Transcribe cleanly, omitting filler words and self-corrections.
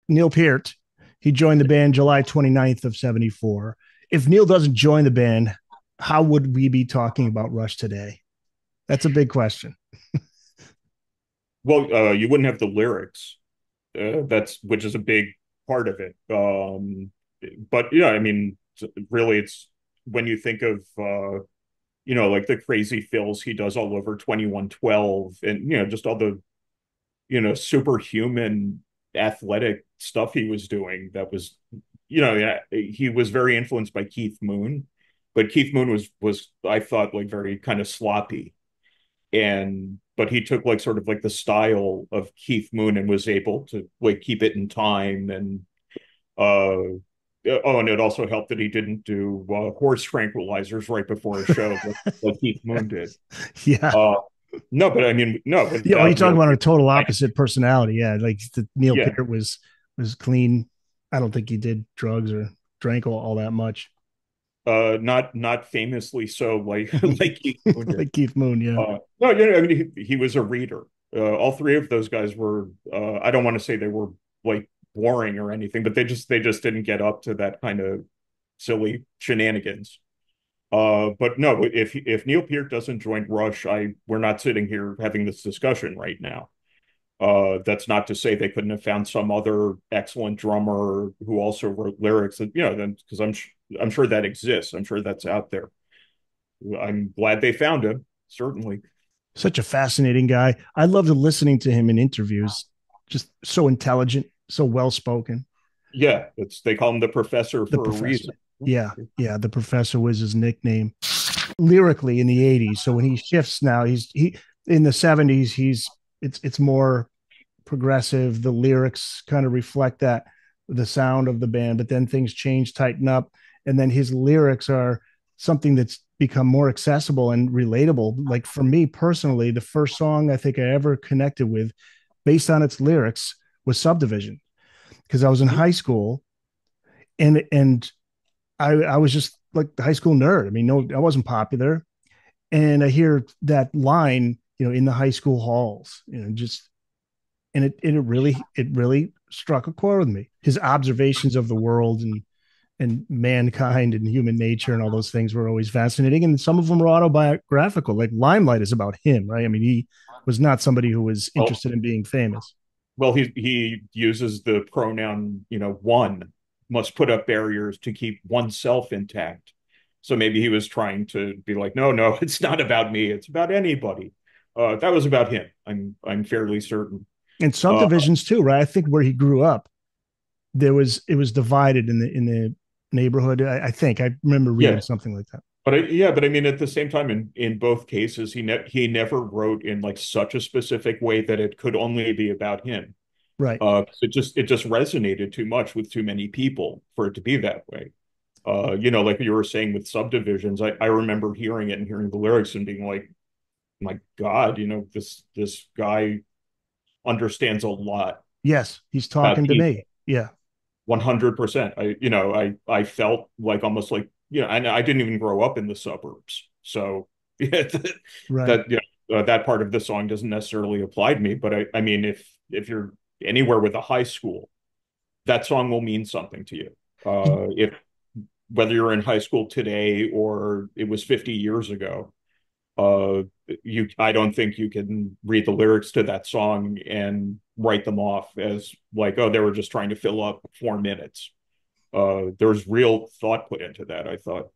Neil Peart. He joined the band July 29th of 74. If Neil doesn't join the band, how would we be talking about Rush today? That's a big question. Well, you wouldn't have the lyrics. That's which is a big part of it. But yeah, I mean, really, it's when you think of like the crazy fills he does all over 2112, and just all the superhuman athletic stuff he was doing. That was, yeah, he was very influenced by Keith Moon, but Keith Moon was I thought like very kind of sloppy, and but he took like sort of like the style of Keith Moon and was able to like keep it in time. And uh oh, and it also helped that he didn't do horse tranquilizers right before a show like Keith Moon did. Yeah. uh no, but I mean, no, Yeah. Oh, you're without talking Neil about a Peart, total I, opposite personality. Yeah. Like Neil yeah, Peart was clean. I don't think he did drugs or drank all that much. not famously so like like Keith Moon did. Like Keith Moon. Yeah. No, I mean, he was a reader. All three of those guys were. I don't want to say they were like boring or anything, but they just didn't get up to that kind of silly shenanigans. But no, if Neil Peart doesn't join Rush, we're not sitting here having this discussion right now. That's not to say they couldn't have found some other excellent drummer who also wrote lyrics. That then because I'm sure that exists. I'm sure that's out there. I'm glad they found him. Certainly. Such a fascinating guy. I loved listening to him in interviews. Just so intelligent, so well spoken. Yeah, it's they call him the professor The for a professor. reason. Yeah. Yeah. The professor was his nickname. Lyrically in the 80s. So when he shifts now, he in the 70s, it's more progressive. The lyrics kind of reflect that the sound of the band, but then things change, tighten up, and then his lyrics are something that's become more accessible and relatable. Like for me personally, the first song I think I ever connected with based on its lyrics was Subdivision because I was in high school and I was just like the high school nerd. I mean, no, I wasn't popular. And I hear that line, in the high school halls, just and it really struck a chord with me. His observations of the world and mankind and human nature and all those things were always fascinating. And some of them were autobiographical. Like Limelight is about him, right? I mean, he was not somebody who was Well, interested in being famous. he uses the pronoun, one must put up barriers to keep oneself intact. So maybe he was trying to be like, no, no, it's not about me. It's about anybody. That was about him. I'm fairly certain. And Uh, subdivisions too, right? I think where he grew up, it was divided in the neighborhood. I think I remember reading yeah, something like that. but I mean, at the same time, in both cases, he never wrote in like such a specific way that it could only be about him. Right. 'Cause it just resonated too much with too many people for it to be that way. Like you were saying with subdivisions, I remember hearing it and hearing the lyrics and being like, my God, this guy understands a lot Yes, he's about talking to people. me. Yeah. 100%. I felt like almost like, and I didn't even grow up in the suburbs. So yeah, Right. that part of the song doesn't necessarily apply to me, but I mean, if you're anywhere with a high school, that song will mean something to you. If whether you're in high school today or it was 50 years ago, uh, I don't think you can read the lyrics to that song and write them off as like, oh, they were just trying to fill up 4 minutes. There was real thought put into that, I thought.